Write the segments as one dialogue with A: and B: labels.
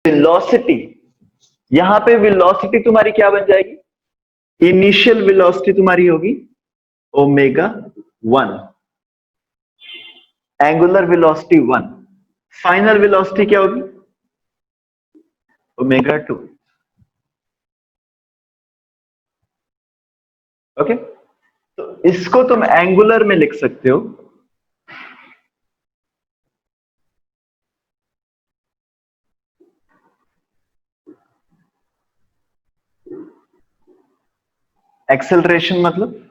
A: Velocity, यहां पे velocity तुम्हारी क्या बन जाएगी? इनिशियल वेलोसिटी तुम्हारी होगी omega 1, angular velocity 1, final velocity क्या होगी? ओमेगा 2। ओके, तो इसको तुम एंगुलर में लिख सकते हो एक्सेलरेशन मतलब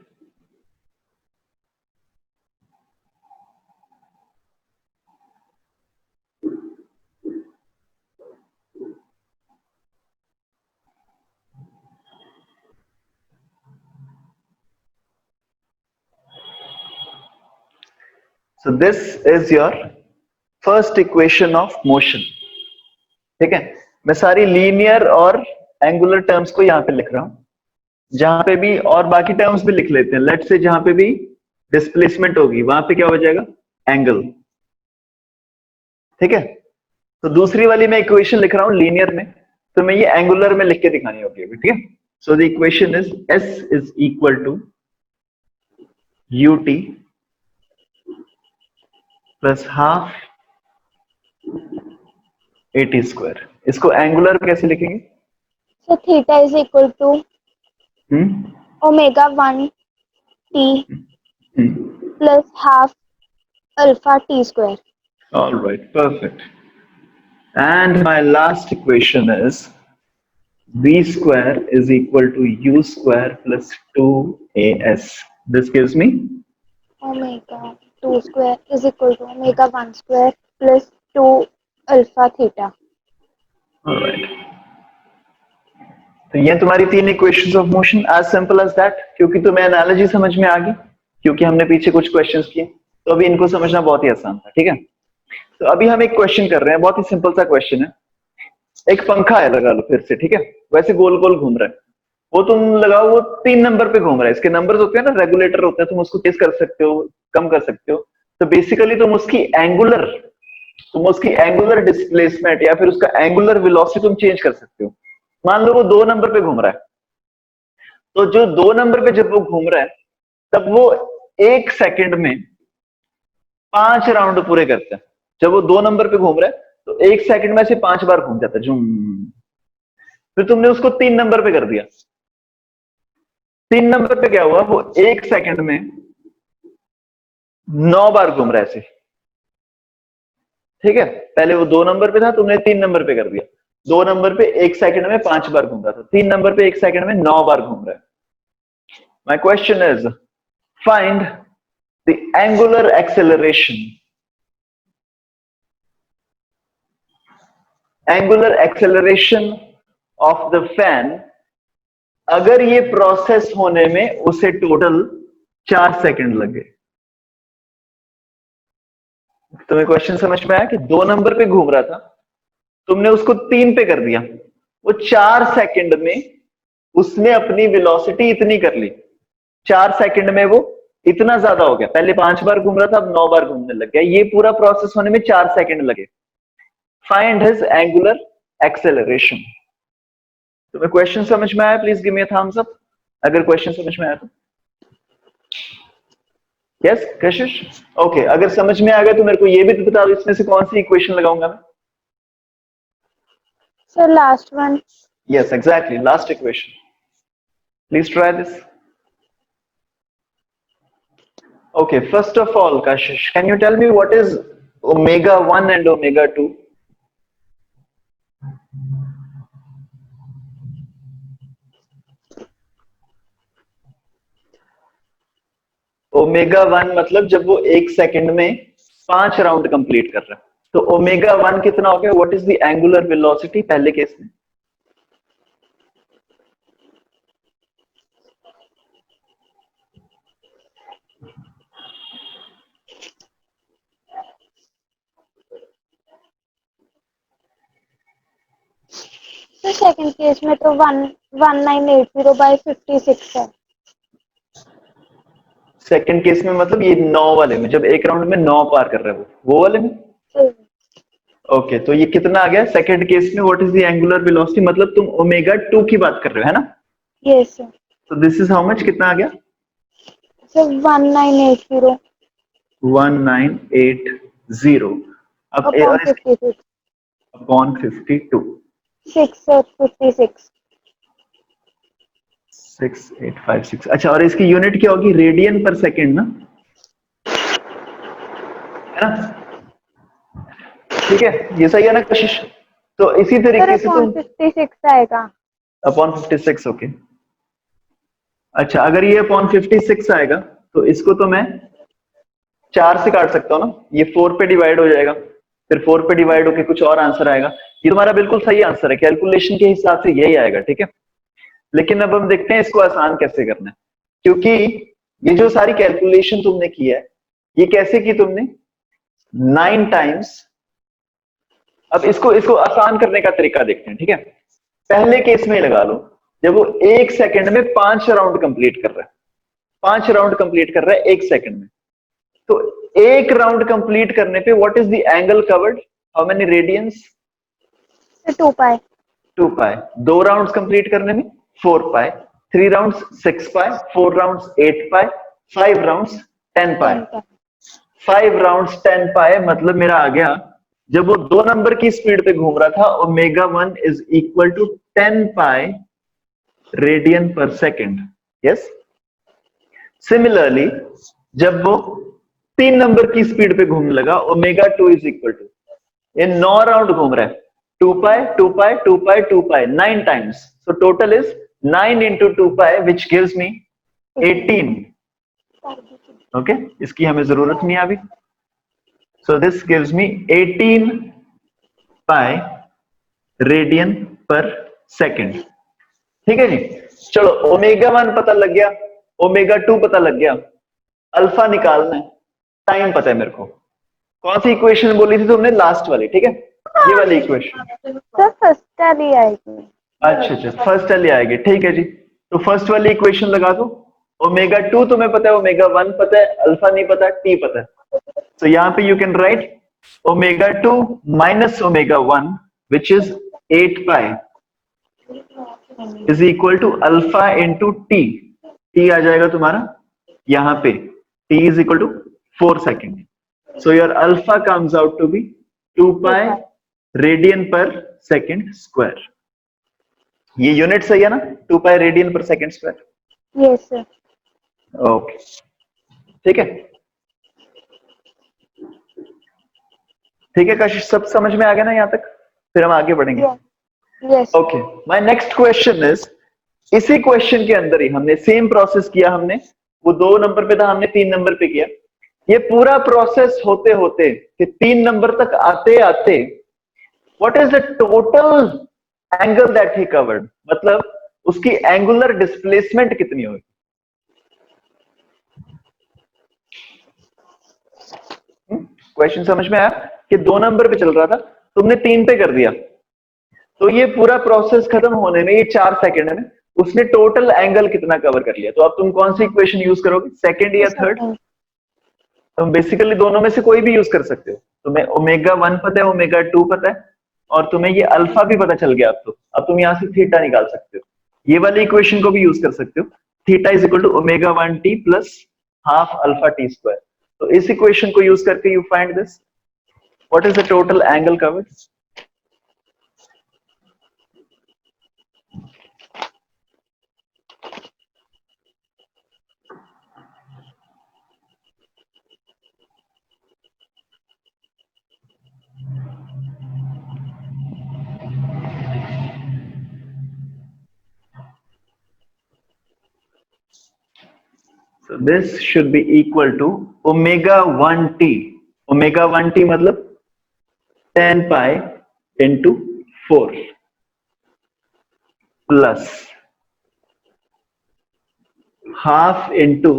A: so this is your first equation of motion। ठीक है, मैं सारी लीनियर और एंगुलर टर्म्स को यहां पे लिख रहा हूं, जहां पे भी और बाकी टर्म्स भी लिख लेते हैं। लेट से जहां पे भी डिस्प्लेसमेंट होगी वहां पे क्या हो जाएगा? एंगल। ठीक है, तो दूसरी वाली मैं इक्वेशन लिख रहा हूं लीनियर में, तो मैं ये एंगुलर में लिख के दिखानी होगी अभी। ठीक है, so the equation is S is equal to ut plus half at square. इसको एंगुलर कैसे लिखेंगे?
B: So theta is equal to omega 1 t plus half alpha t square.
A: All right, perfect. And my last equation is v square is equal to u square plus 2as. This gives me
B: Omega 2 square is equal to omega 1 square plus 2 alpha theta.
A: all right. तो ये तुम्हारी तीन equations of motion, as simple as that. क्योंकि तुम्हें analogy समझ में आ गई, क्योंकि हमने पीछे कुछ क्वेश्चंस किए, तो अभी इनको समझना बहुत ही आसान था। ठीक है, तो अभी हम एक क्वेश्चन कर रहे हैं, बहुत ही सिंपल सा क्वेश्चन है। एक पंखा है, लगा लो फिर से। ठीक है, वैसे गोल गोल घूम रहा है, वो तुम लगाओ, वो 3 नंबर पे घूम रहा है। इसके नंबर्स होते हैं ना, रेगुलेटर होते हैं, तुम उसको तेज कर सकते हो, कम कर सकते हो। तो बेसिकली तुम उसकी एंगुलर डिस्प्लेसमेंट या फिर उसका एंगुलर वेलोसिटी तुम चेंज कर सकते हो। मान लो वो 2 नंबर पे घूम रहा है, तो जो 2 नंबर पे जब वो घूम रहा है, तब वो 1 सेकंड में 5 राउंड पूरे करता है। जब वो 2 नंबर पे घूम रहा है, तो 1 सेकंड में से 5 बार घूम जाता है, झूम। फिर तुमने उसको 3 नंबर पे कर दिया। 3 नंबर पे क्या हुआ? वो 1 सेकंड में 9 बार घूम रहा है ऐसे। ठीक है, पहले वो 2 नंबर पे था, तुमने 3 नंबर पे कर दिया। 2 नंबर पे 1 सेकंड में 5 बार घूम रहा था, 3 नंबर पे 1 सेकंड में 9 बार घूम रहा है। My question is find the angular acceleration. Angular acceleration of the fan, अगर ये प्रोसेस होने में उसे टोटल 4 सेकंड लगे। तुम्हें क्वेश्चन समझ में आया कि 2 नंबर पे घूम रहा था, तुमने उसको 3 पे कर दिया, वो 4 सेकंड में उसने अपनी वेलोसिटी इतनी कर ली। 4 सेकंड में वो इतना ज्यादा हो गया, पहले 5 बार घूम रहा था, अब 9 बार घूमने लग गया। ये पूरा प्रोसेस होने में 4 सेकंड लगे। Find his angular acceleration. तुम्हें क्वेश्चन समझ में आया? Please give me a thumbs up अगर क्वेश्चन समझ में आया तो। यस कशिश, ओके। अगर समझ में आ गया तो मेरे को ये भी तो बता दो, इसमें से कौन सी इक्वेशन लगाऊंगा मैं?
B: So last one.
A: Yes, exactly, last equation. Please try this. Okay, first of all, Kashish, can you tell me what is omega 1 and omega 2? Omega 1 मतलब जब वो 1 सेकंड में 5 राउंड कंप्लीट कर रहा है, तो ओमेगा 1 कितना हो गया? What is the angular velocity पहले केस में?
B: तो सेकंड केस में तो 1980/56 है।
A: सेकंड केस में मतलब ये 9 वाले में, जब एक राउंड में 9 पार कर रहा है वो वाले में? ओके, तो ये कितना आ गया सेकंड केस में? What is the angular velocity? मतलब तुम ओमेगा 2 की बात कर रहे हो, है ना?
B: Yes sir.
A: तो दिस इज हाउ मच, कितना आ गया?
B: सर 1980
A: 1980। अब
B: अपॉन
A: और इसके
B: 56
A: अपॉन 52
B: 6 सर 56
A: 6856। अच्छा, और इसकी यूनिट क्या होगी? रेडियन पर सेकंड ना, है ना? ठीक है, ये सही है ना कशिश? तो इसी
B: सर
A: तरीके से
B: अपॉन
A: तुम
B: 56 आएगा।
A: Upon 56, okay. अच्छा, अगर ये अपॉन 56 आएगा तो इसको तो मैं 4 से काट सकता हूँ ना, ये 4 पे डिवाइड हो जाएगा, फिर 4 पे डिवाइड होके कुछ और आंसर आएगा। ये तुम्हारा बिल्कुल सही आंसर है, कैलकुलेशन के हिसाब से यही आएगा, ठीक है। लेकिन अब हम देखते हैं इसको आसान कैसे करना है, क्योंकि ये जो सारी कैलकुलेशन तुमने की है, ये कैसे की तुमने? 9 टाइम्स। अब इसको इसको आसान करने का तरीका देखते हैं, ठीक है। पहले केस में लगा लो, जब वो 1 सेकंड में 5 राउंड कंप्लीट कर रहा है, 5 राउंड कंप्लीट कर रहा है 1 सेकंड में, तो एक राउंड कंप्लीट करने पे what is the angle covered? How many radians?
B: Sir 2 pi
A: 2 pi. 2 rounds complete करने में 4 pi, 3 rounds 6 pi, 4 rounds 8 pi, 5 rounds 10 pi.
B: 10 pi
A: 5 rounds 10 pi, मतलब मेरा आ गया, जब वो 2 नंबर की स्पीड पे घूम रहा था, omega 1 is equal to 10 pi radian पर सेकेंड। यस। सिमिलरली जब वो 3 नंबर की स्पीड पे घूमने लगा, ओमेगा 2 इज इक्वल टू, ये 9 राउंड घूम रहा है, 2 pi 2 pi 2 pi 2 pi 9 times, so total is 9 into 2 pi which gives me 18। Okay, इसकी हमें जरूरत नहीं अभी। So this gives me 18 pi radian पर सेकेंड। ठीक है जी। चलो, ओमेगा 1 पता लग गया, ओमेगा 2 पता लग गया, अल्फा निकालना है, टाइम पता है मेरे को। कौन सी इक्वेशन बोली थी तुमने? लास्ट वाली, ठीक है, ये वाली इक्वेशन।
B: सर फर्स्ट वाली आएगी।
A: अच्छा अच्छा, फर्स्ट वाली आएगी, ठीक है जी। तो फर्स्ट वाली इक्वेशन लगा दो। ओमेगा 2 तुम्हें पता है, ओमेगा 1 पता है, अल्फा नहीं पता, टी पता है। तो यहाँ पे you can write omega 2 minus omega 1 which is 8 pi is equal to alpha into T. T आ जाएगा तुम्हारा यहाँ पे, T is equal to 4 second. So your alpha comes out to be 2 pi radian पर सेकेंड स्क्वायर। ये unit सही है ना, 2 पाई रेडियन पर second square.
B: Yes sir.
A: Okay, ठीक है। ठीक है कशिश, सब समझ में आ गया ना यहाँ तक? फिर हम आगे बढ़ेंगे।
B: Yes
A: okay, my next question is, इसी क्वेश्चन के अंदर ही हमने सेम प्रोसेस किया, हमने वो 2 नंबर पे था, हमने 3 नंबर पे किया। ये पूरा प्रोसेस होते होते कि 3 नंबर तक आते आते what is the total angle that he covered, मतलब उसकी एंगुलर डिस्प्लेसमेंट कितनी होगी? क्वेश्चन समझ में आया कि 2 नंबर पे चल रहा था, तुमने 3 पे कर दिया, तो ये पूरा प्रोसेस खत्म होने में, ये 4 सेकंड में उसने टोटल एंगल कितना कवर कर लिया? तो अब तुम कौन सी इक्वेशन यूज करोगे, सेकंड या थर्ड? तुम बेसिकली दोनों में से कोई भी यूज कर सकते हो। तुम्हें ओमेगा 1 पता है, ओमेगा 2 पता है, और तुम्हें ये अल्फा भी पता चल गया। अब तुम यहां से थीटा निकाल सकते हो, ये वाली इक्वेशन को भी यूज कर सकते हो। Theta is equal to omega 1 t plus half alpha t square. तो इस इक्वेशन को यूज करके you find this, what is the total angle covered? So this should be equal to omega 1t. Omega 1t मतलब 10 pi into 4 plus half into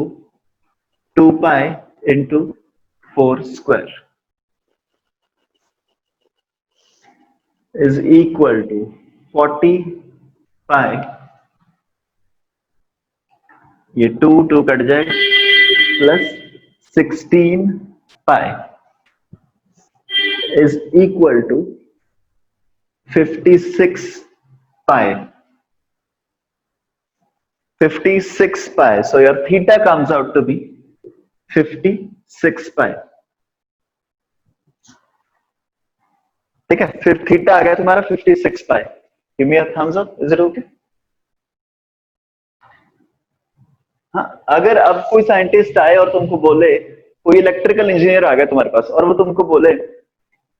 A: 2 pi into 4 square is equal to 40 pi, ये 2 cut जाए, plus 16 pi is equal to 56 pi. 56 pi. So your theta comes out to be 56 pi. ठीक है, फिर theta आ गया तुम्हारा 56 pi. Give me a thumbs up. Is it okay? हाँ, अगर अब कोई साइंटिस्ट आए और तुमको बोले, कोई इलेक्ट्रिकल इंजीनियर आ गया तुम्हारे पास और वो तुमको बोले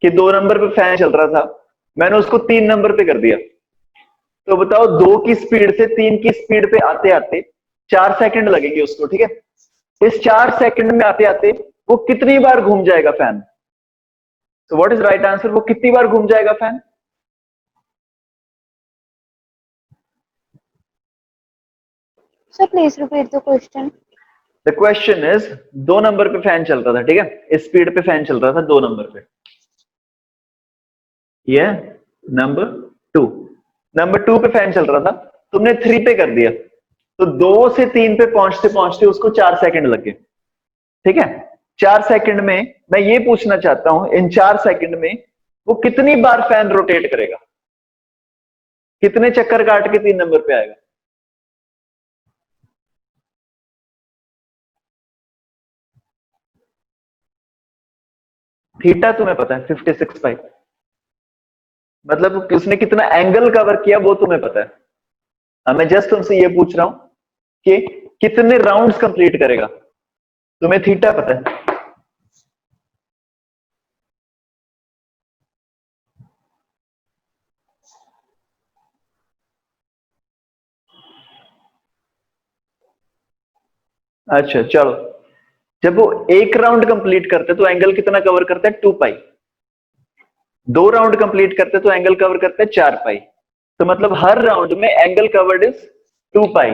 A: कि 2 नंबर पे फैन चल रहा था, मैंने उसको 3 नंबर पे कर दिया, तो बताओ 2 की स्पीड से 3 की स्पीड पे आते आते 4 सेकंड लगेंगे उसको. ठीक है, इस 4 सेकंड में आते आते वो कितनी बार घूम जाएगा fan? So what is right answer? वो कितनी बार घूम जाएगा fan?
B: Sir, please repeat the question.
A: The question is, 2 number पे फैन चल रहा था. ठीक है, इस स्पीड पे फैन चल रहा था 2 नंबर पे. ये नंबर 2. नंबर 2 पे फैन चल रहा था, तुमने 3 पे कर दिया, तो 2 से 3 पे पहुंचते पहुंचते उसको 4 सेकंड लग गए. ठीक है, 4 सेकंड में मैं ये पूछना चाहता हूं, इन 4 सेकंड में वो कितनी बार फैन रोटेट करेगा? कितने चक्कर काट के 3 नंबर पे आएगा? थीटा तुम्हें पता है 56 पाई, मतलब उसने कितना एंगल कवर किया वो तुम्हें पता है. अब मैं जस्ट तुमसे ये पूछ रहा हूं कि कितने राउंड्स कंप्लीट करेगा, तुम्हें थीटा पता है. अच्छा चलो, जब वो 1 राउंड कंप्लीट करते तो एंगल कितना कवर करता है? 2 पाई. 2 राउंड कंप्लीट करते तो एंगल कवर करते हैं 4 पाई. तो मतलब हर राउंड में angle covered is 2 pi.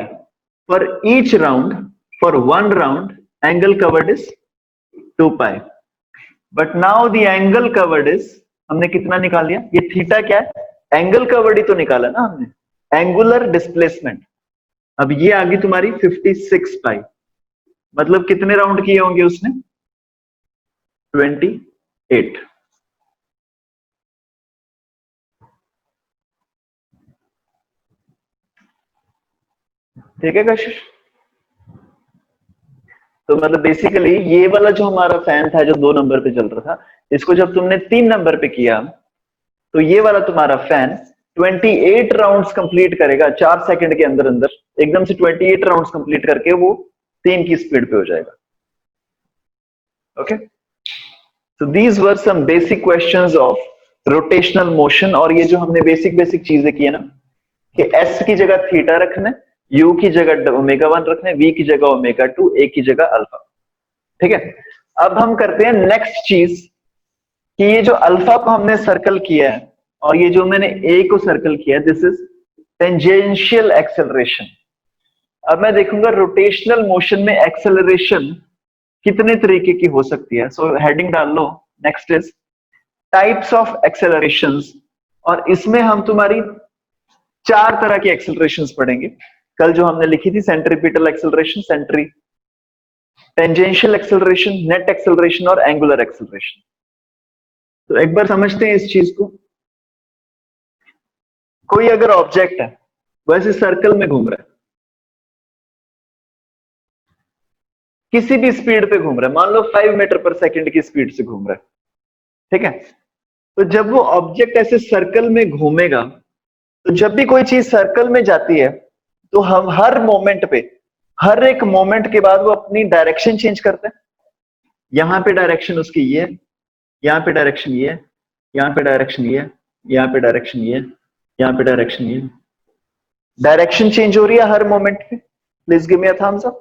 A: For each round, for 1 round angle covered is 2 pi. But now the angle covered is, हमने कितना निकाल लिया? ये थीटा क्या है? एंगल कवर्ड ही तो निकाला ना हमने, एंगुलर डिस्प्लेसमेंट. अब ये आ गई तुम्हारी 56 पाई. मतलब कितने राउंड किए होंगे उसने? 28. ठीक है कशिश? तो मतलब बेसिकली ये वाला जो हमारा फैन था जो 2 नंबर पे चल रहा था, इसको जब तुमने 3 नंबर पे किया तो ये वाला तुम्हारा फैन 28 राउंड्स कंप्लीट करेगा 4 सेकंड के अंदर अंदर. एकदम से 28 राउंड्स कंप्लीट करके वो 3 की स्पीड पे हो जाएगा. Okay, so these were some basic questions of rotational motion. और ये जो हमने बेसिक चीजें की है ना, कि s की जगह थीटा रखना है, u की जगह ओमेगा 1 रखना है, v की जगह ओमेगा 2, a की जगह अल्फा. ठीक है, अब हम करते हैं नेक्स्ट चीज कि ये जो अल्फा को हमने सर्कल किया है और ये जो मैंने a को सर्कल किया है, दिस इज टेंजेंशियल एक्सेलरेशन. अब मैं देखूंगा रोटेशनल मोशन में एक्सेलरेशन कितने तरीके की हो सकती है. सो हेडिंग डाल लो, नेक्स्ट इज टाइप्स ऑफ एक्सेलरेशंस. और इसमें हम तुम्हारी 4 तरह की एक्सेलरेशंस पढ़ेंगे. कल जो हमने लिखी थी सेंट्रीपिटल एक्सेलरेशन, सेंट्री, टेंजेंशियल एक्सेलरेशन, नेट एक्सेलरेशन और एंगुलर एक्सेलरेशन. तो एक बार समझते हैं इस चीज को. कोई अगर ऑब्जेक्ट है वैसे सर्कल में घूम रहा है, किसी भी स्पीड पे घूम रहा है, मान लो 5 मीटर पर सेकंड की स्पीड से घूम रहा है. ठीक है, तो जब वो ऑब्जेक्ट ऐसे सर्कल में घूमेगा, तो जब भी कोई चीज सर्कल में जाती है तो हम हर मोमेंट पे, हर एक मोमेंट के बाद वो अपनी डायरेक्शन चेंज करते हैं. यहां पे डायरेक्शन उसकी ये है, यहां पे डायरेक्शन ये है, यहां पे डायरेक्शन ये है, यहां पे डायरेक्शन ये है, यहां पे डायरेक्शन ये है. डायरेक्शन चेंज हो रही है हर मोमेंट पे. Please give me a thumbs up.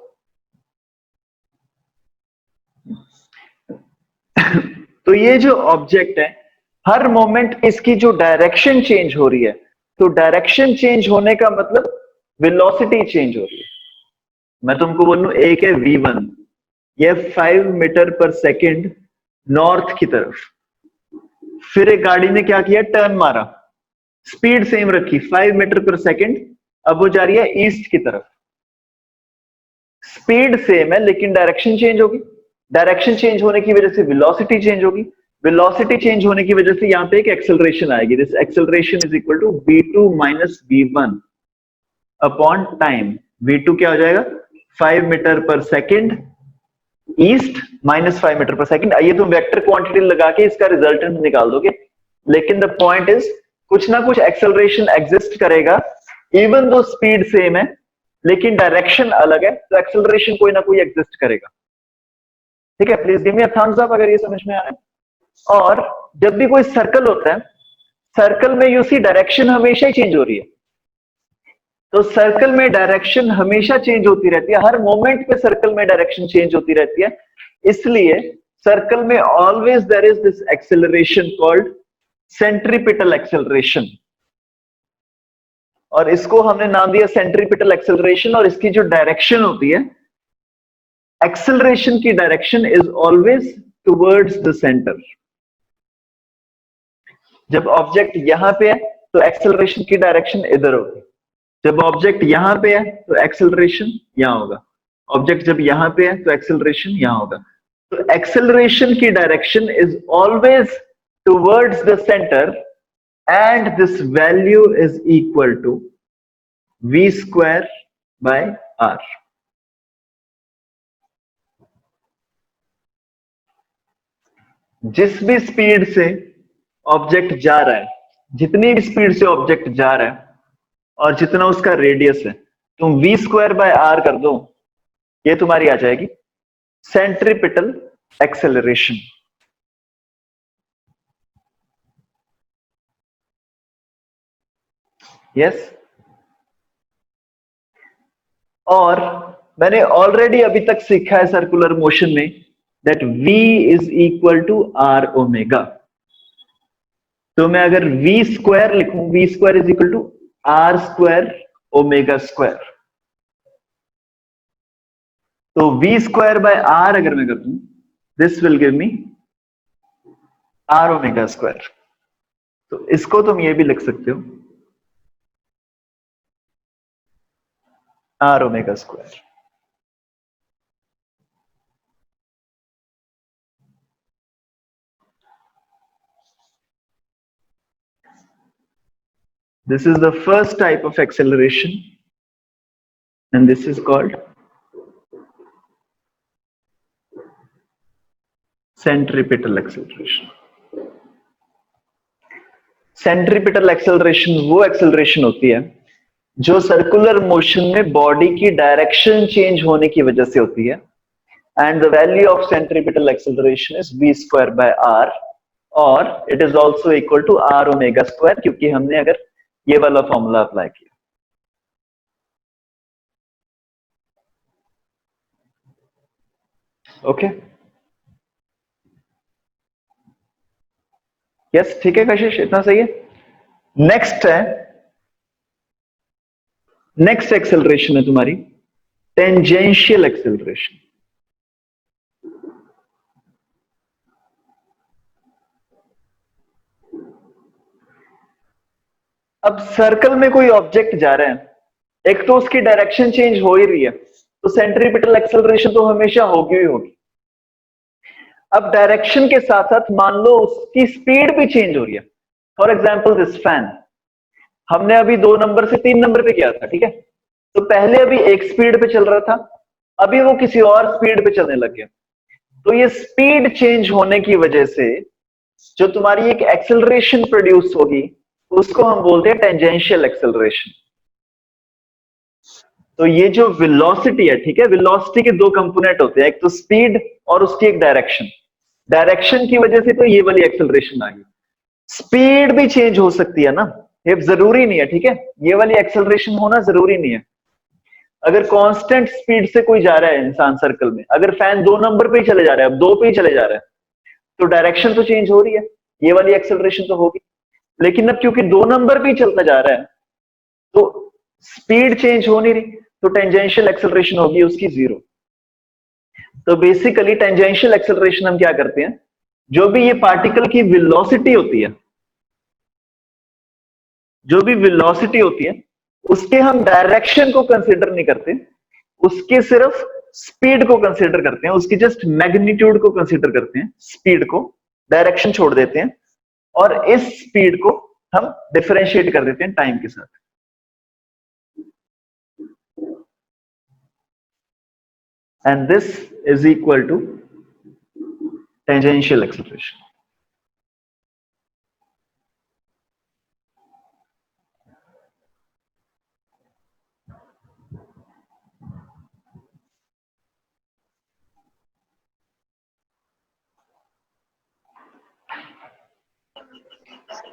A: तो ये जो ऑब्जेक्ट है, हर मोमेंट इसकी जो डायरेक्शन चेंज हो रही है, तो डायरेक्शन चेंज होने का मतलब वेलोसिटी चेंज हो रही है. मैं तुमको बोलूं, एक है v1, ये 5 मीटर पर सेकंड नॉर्थ की तरफ. फिर एक गाड़ी ने क्या किया? टर्न मारा, स्पीड सेम रखी 5 मीटर पर सेकंड, अब वो जा रही है ईस्ट की तरफ. स्पीड सेम है लेकिन डायरेक्शन चेंज होगी. डायरेक्शन चेंज होने की वजह से वेलोसिटी चेंज होगी. वेलोसिटी चेंज होने की वजह से यहाँ पे एक एक्सेलरेशन आएगी. This acceleration is equal to v2 minus v1 upon time. v2 क्या हो जाएगा? 5 मीटर पर सेकेंड ईस्ट माइनस 5 मीटर पर सेकेंड. आइए तुम वेक्टर क्वांटिटी लगा के इसका रिजल्टेंट निकाल दोगे. लेकिन द पॉइंट इज कुछ ना कुछ एक्सेलरेशन एग्जिस्ट करेगा इवन दो स्पीड सेम है लेकिन डायरेक्शन अलग है, तो एक्सेलरेशन कोई ना कोई एग्जिस्ट करेगा. ठीक है, please give me a thumbs up अगर ये समझ में आ रहा है. और जब भी कोई सर्कल होता है, सर्कल में यू सी डायरेक्शन हमेशा ही चेंज हो रही है. तो सर्कल में डायरेक्शन हमेशा चेंज होती रहती है, हर मोमेंट पे सर्कल में डायरेक्शन चेंज होती रहती है. इसलिए सर्कल में always there is this acceleration called centripetal acceleration. और इसको हमने नाम दिया सेंट्रीपिटल एक्सेलरेशन. और इसकी जो डायरेक्शन होती है, एक्सेलरेशन की direction is always towards the centre. जब ऑब्जेक्ट यहां पे है तो एक्सेलरेशन की डायरेक्शन इधर होगी. जब ऑब्जेक्ट यहां पे है तो एक्सेलरेशन यहां होगा. ऑब्जेक्ट जब यहां पे है तो एक्सेलरेशन यहां होगा. तो एक्सेलरेशन की direction is always towards the centre and this value is equal to v square by r. जिस भी स्पीड से ऑब्जेक्ट जा रहा है, जितनी भी स्पीड से ऑब्जेक्ट जा रहा है और जितना उसका रेडियस है, तुम v स्क्वायर बाय r कर दो, ये तुम्हारी आ जाएगी सेंट्रीपिटल एक्सेलरेशन. यस. और मैंने ऑलरेडी अभी तक सीखा है सर्कुलर मोशन में that v is equal to r omega. तो मैं अगर v स्क्वायर लिखूं, v square is equal to r square omega square. तो v स्क्वायर बाय r अगर मैं कर दूं, this will give me r omega square. तो इसको तुम ये भी लिख सकते हो r omega square. This is the first type of acceleration and this is called centripetal acceleration. Centripetal acceleration वो एक्सेलरेशन होती है जो सर्कुलर मोशन में बॉडी की डायरेक्शन चेंज होने की वजह से होती है. And the value of centripetal acceleration is v square by r और it is also equal to r omega square, क्योंकि हमने अगर ये वाला फॉर्मूला अप्लाई किया. ओके, यस, ठीक है कशिश, इतना सही है. नेक्स्ट है, नेक्स्ट एक्सेलरेशन है तुम्हारी टेंजेंशियल एक्सेलरेशन. अब सर्कल में कोई ऑब्जेक्ट जा रहा है, एक तो उसकी डायरेक्शन चेंज हो ही रही है, तो सेंट्रीपिटल एक्सेलरेशन तो हमेशा होगी ही होगी. अब डायरेक्शन के साथ साथ मान लो उसकी स्पीड भी चेंज हो रही है. फॉर एग्जाम्पल दिस फैन, हमने अभी 2 नंबर से 3 नंबर पे किया था, ठीक है. तो पहले अभी एक स्पीड पे चल रहा था, अभी वो किसी और स्पीड पे चलने लग गया. तो ये स्पीड चेंज होने की वजह से जो तुम्हारी एक एक्सेलरेशन प्रोड्यूस होगी उसको हम बोलते हैं टेंजेंशियल एक्सेलरेशन. तो ये जो वेलोसिटी है, ठीक है, वेलोसिटी के 2 कंपोनेंट होते हैं, एक तो स्पीड और उसकी एक डायरेक्शन. डायरेक्शन की वजह से तो ये वाली एक्सेलरेशन आ गई. स्पीड भी चेंज हो सकती है ना, ये जरूरी नहीं है, ठीक है, ये वाली एक्सेलरेशन होना जरूरी नहीं है. अगर कांस्टेंट स्पीड से कोई जा रहा है इंसान सर्कल में, अगर फैन 2 नंबर पे ही चले जा रहा है, अब 2 पे ही चले जा रहा है, तो डायरेक्शन तो चेंज हो रही है, ये वाली एक्सेलरेशन तो होगी. लेकिन अब क्योंकि 2 नंबर पे ही चलता जा रहा है तो स्पीड चेंज हो नहीं रही, तो टेंजेंशियल एक्सेलरेशन होगी उसकी 0. तो बेसिकली टेंजेंशियल एक्सेलरेशन हम क्या करते हैं, जो भी ये पार्टिकल की वेलोसिटी होती है, जो भी वेलोसिटी होती है उसके हम डायरेक्शन को कंसीडर नहीं करते, उसके सिर्फ स्पीड को कंसीडर करते हैं, उसकी जस्ट मैग्नीट्यूड को कंसीडर करते हैं, स्पीड को, डायरेक्शन छोड़ देते हैं और इस स्पीड को हम डिफरेंशिएट कर देते हैं टाइम के साथ। And this is equal to tangential acceleration.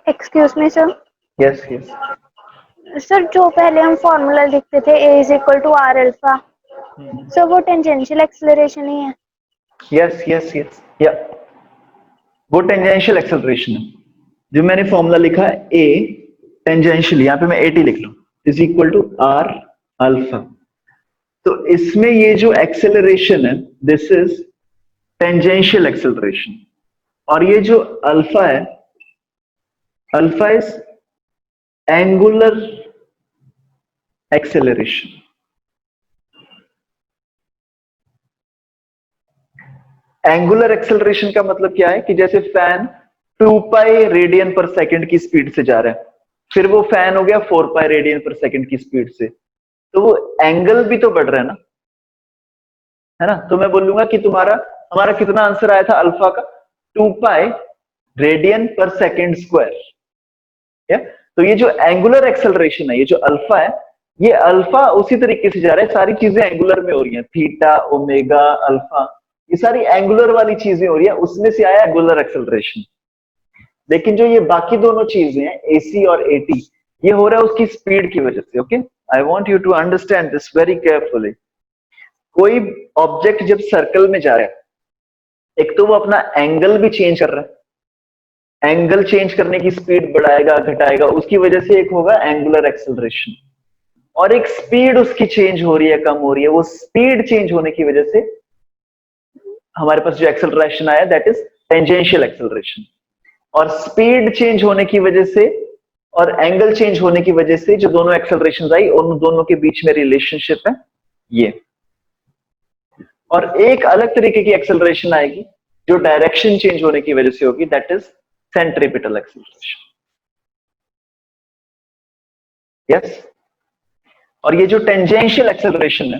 B: Excuse me sir.
A: Yes yes
B: sir जो पहले हम फॉर्मूला लिखते थे a is equal to r alpha, sir वो टेंजेंशियल एक्सेलरेशन ही है।
A: यस यस यस या वो टेंजेंशियल एक्सेलरेशन है। जो मैंने फॉर्मूला लिखा है a टेंजेंशियल, यहां पे मैं at लिख लूं, is equal to r alpha. तो इसमें ये जो एक्सेलरेशन है दिस इज टेंजेंशियल एक्सेलरेशन, और ये जो अल्फा है, alpha is angular acceleration. Angular acceleration का मतलब क्या है कि जैसे फैन 2 पाई रेडियन पर सेकंड की स्पीड से जा रहा है, फिर वो फैन हो गया 4 पाई रेडियन पर सेकंड की स्पीड से, तो वो एंगल भी तो बढ़ रहा है ना। तो मैं बोलूंगा कि हमारा कितना आंसर आया था अल्फा का, 2 पाई रेडियन पर सेकंड स्क्वायर। तो ये जो एंगुलर एक्सेलरेशन है, ये जो अल्फा है, ये अल्फा उसी तरीके से जा रहा है, सारी चीजें एंगुलर में हो रही हैं, थीटा ओमेगा अल्फा, ये सारी एंगुलर वाली चीजें हो रही है, उसमें से आया एंगुलर एक्सेलरेशन। लेकिन जो ये बाकी दोनों चीजें हैं एसी और एटी, ये हो रहा है उसकी स्पीड की वजह से। Okay, I want you to understand this very carefully. कोई ऑब्जेक्ट जब सर्कल में जा रहा है, एक तो वो अपना एंगल भी चेंज कर रहा है, एंगल चेंज करने की स्पीड बढ़ाएगा घटाएगा, उसकी वजह से एक होगा एंगुलर एक्सेलरेशन, और एक स्पीड उसकी चेंज हो रही है, कम हो रही है, वो स्पीड चेंज होने की वजह से हमारे पास जो एक्सेलरेशन आया दैट इज टेंजेंशियल एक्सेलरेशन। और स्पीड चेंज होने की वजह से और एंगल चेंज होने की वजह से जो दोनों एक्सेलरेशन आई, उन दोनों के बीच में रिलेशनशिप है ये। और एक अलग तरीके की एक्सेलरेशन आएगी जो डायरेक्शन चेंज होने की वजह से होगी, that is centripetal acceleration. Yes, और ये जो टेंजेंशियल एक्सेलरेशन है,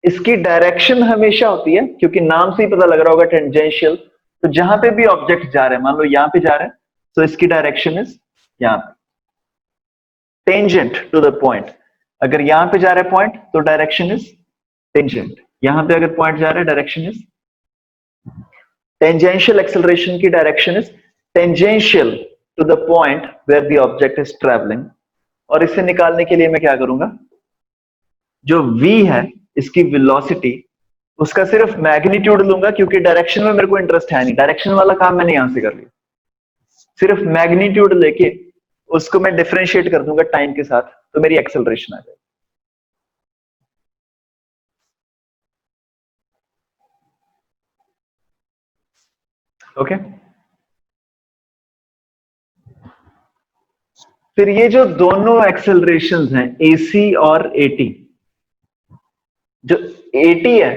A: इसकी डायरेक्शन हमेशा होती है, क्योंकि नाम से ही पता लग रहा होगा टेंजेंशियल, तो जहां पे भी ऑब्जेक्ट जा रहे हैं, मान लो यहां पे जा रहे हैं, तो इसकी डायरेक्शन इज यहां पे टेंजेंट टू द पॉइंट। अगर यहां पे जा रहा है पॉइंट तो डायरेक्शन इज टेंजेंट, यहां पे अगर पॉइंट जा रहा है डायरेक्शन इज टेंजेंशियल। एक्सेलरेशन की direction is tangential to the point where the object is travelling. और इसे निकालने के लिए मैं क्या करूंगा, जो v है इसकी वेलोसिटी, उसका सिर्फ मैग्नीट्यूड लूंगा, क्योंकि डायरेक्शन में मेरे को इंटरेस्ट है नहीं, डायरेक्शन वाला काम मैंने यहां से कर लिया। सिर्फ मैग्नीट्यूड लेके उसको मैं डिफरेंशिएट कर दूंगा टाइम के साथ, तो मेरी एक्सेलरेशन आ जाएगी। ओके, फिर ये जो दोनों एक्सेलरेशंस हैं एसी और एटी, जो एटी है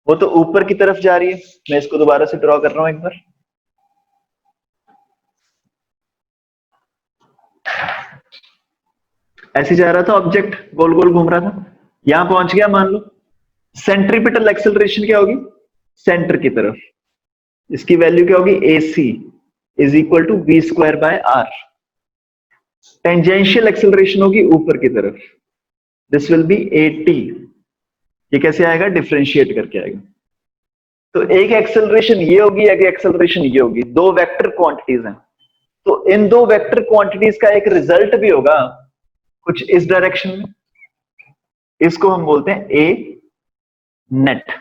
A: वो तो ऊपर की तरफ जा रही है, मैं इसको दोबारा से ड्रॉ कर रहा हूं एक बार। ऐसे जा रहा था ऑब्जेक्ट, गोल गोल घूम रहा था, यहां पहुंच गया, मान लो सेंट्रीपिटल एक्सेलरेशन क्या होगी, सेंटर की तरफ, इसकी वैल्यू क्या होगी, AC is equal to v square by r। Tangential acceleration होगी ऊपर की तरफ, दिस विल बी AT। ये कैसे आएगा, डिफरेंशिएट करके आएगा। तो एक एक्सेलरेशन ये होगी, एक एक्सेलरेशन ये होगी, दो वेक्टर क्वांटिटीज हैं, तो इन दो वेक्टर क्वांटिटीज का एक रिजल्ट भी होगा कुछ इस डायरेक्शन में, इसको हम बोलते हैं A नेट,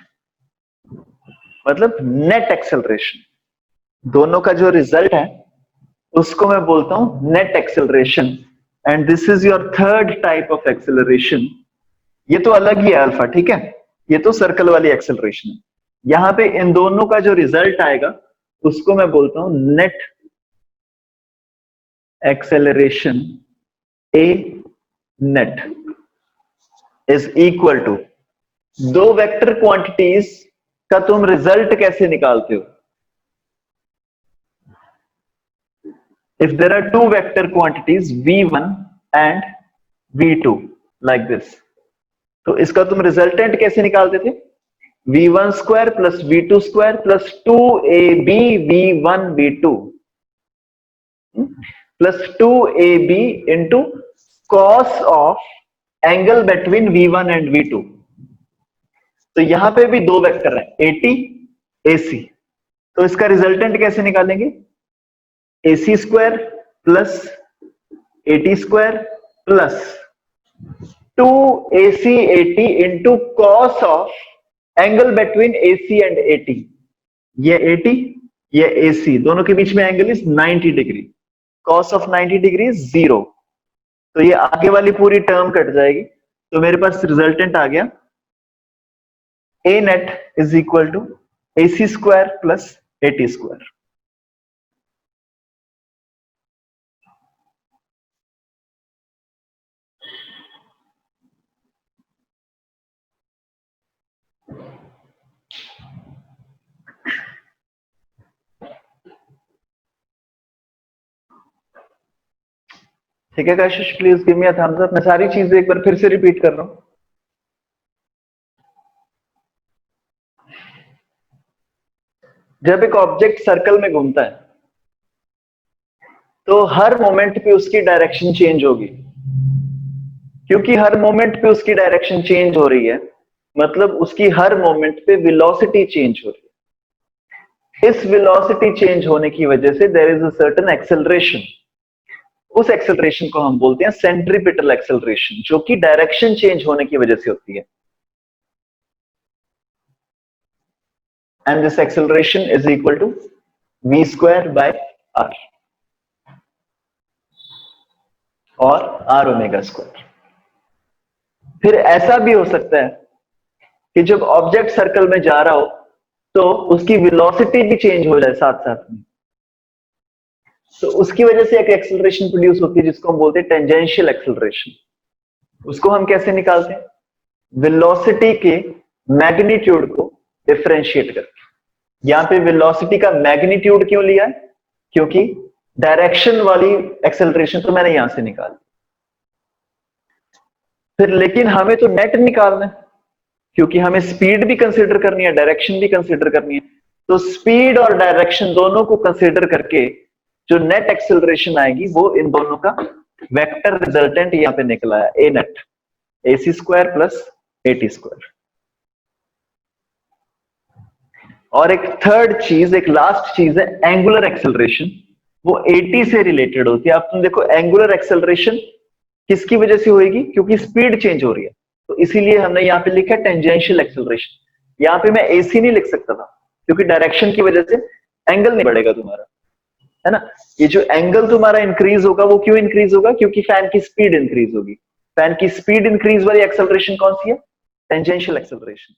A: मतलब नेट एक्सेलरेशन। दोनों का जो रिजल्ट है उसको मैं बोलता हूं net acceleration, and this is your third type of acceleration. ये तो अलग ही है अल्फा, ठीक है, ये तो सर्कल वाली एक्सेलरेशन है। यहां पे इन दोनों का जो रिजल्ट आएगा उसको मैं बोलता हूं net acceleration. A net is equal to, दो वेक्टर क्वांटिटीज का तुम रिजल्ट कैसे निकालते हो, if there are two vector quantities v1 and v2 like this, तो इसका तुम रिजल्टेंट कैसे निकालते थे? v1 square plus v2 square plus 2ab v1 v2 plus 2ab into cos of angle between v1 and v2। तो यहां पे भी दो वेक्टर है AT AC, तो इसका रिजल्टेंट कैसे निकालेंगे? AC square plus AT square plus 2AC AT into cos of angle between AC and AT। ये AT ये AC, दोनों के बीच में angle is 90 degree, cos of 90 degree 0, तो ये आगे वाली पूरी टर्म कट जाएगी, तो मेरे पास रिजल्टेंट आ गया A net is equal to AC square plus AT square. ठीक है Kashish, please give me a thumbs up. मैं सारी चीजें एक बार फिर से रिपीट कर रहा हूं। जब एक ऑब्जेक्ट सर्कल में घूमता है तो हर मोमेंट पे उसकी डायरेक्शन चेंज होगी, क्योंकि हर मोमेंट पे उसकी डायरेक्शन चेंज हो रही है, मतलब उसकी हर मोमेंट पे वेलोसिटी चेंज हो रही है। इस वेलोसिटी चेंज होने की वजह से there is a certain acceleration. उस एक्सेलरेशन को हम बोलते हैं सेंट्रीपिटल एक्सेलरेशन, जो कि डायरेक्शन चेंज होने की वजह से होती है। And this acceleration is equal to v square by r और r ओमेगा स्क्वायर। फिर ऐसा भी हो सकता है कि जब ऑब्जेक्ट सर्कल में जा रहा हो तो उसकी वेलोसिटी भी चेंज हो जाए साथ साथ में, तो उसकी वजह से एक एक्सेलरेशन प्रोड्यूस होती है जिसको हम बोलते हैं टेंजेंशियल एक्सेलरेशन। उसको हम कैसे निकालते हैं? वेलोसिटी के मैग्नीट्यूड को डिफरेंशिएट करके। यहां पे वेलोसिटी का मैग्नीट्यूड क्यों लिया है? क्योंकि डायरेक्शन वाली एक्सेलरेशन तो मैंने यहां से निकाली। फिर लेकिन हमें तो नेट निकालना है, क्योंकि हमें स्पीड भी कंसीडर करनी है, डायरेक्शन भी कंसीडर करनी है। तो स्पीड और डायरेक्शन दोनों को कंसीडर करके जो नेट एक्सेलरेशन आएगी वो इन दोनों का वेक्टर रिजल्टेंट यहां पे निकला है, a net AC square plus AT square. और एक थर्ड चीज, एक लास्ट चीज है एंगुलर एक्सेलरेशन, वो AT से रिलेटेड होती है। अब तुम देखो एंगुलर एक्सेलरेशन किसकी वजह से होगी? क्योंकि स्पीड चेंज हो रही है, तो इसीलिए हमने यहाँ पे लिखा टेंजेंशियल एक्सेलरेशन। यहाँ पे मैं AC नहीं लिख सकता था, क्योंकि डायरेक्शन की वजह से एंगल नहीं बढ़ेगा तुम्हारा, है ना। ये जो एंगल तुम्हारा इंक्रीज होगा वो क्यों इंक्रीज होगा? क्योंकि फैन की स्पीड इंक्रीज होगी। फैन की स्पीड इंक्रीज वाली एक्सेलरेशन कौन सी है? Tangential acceleration.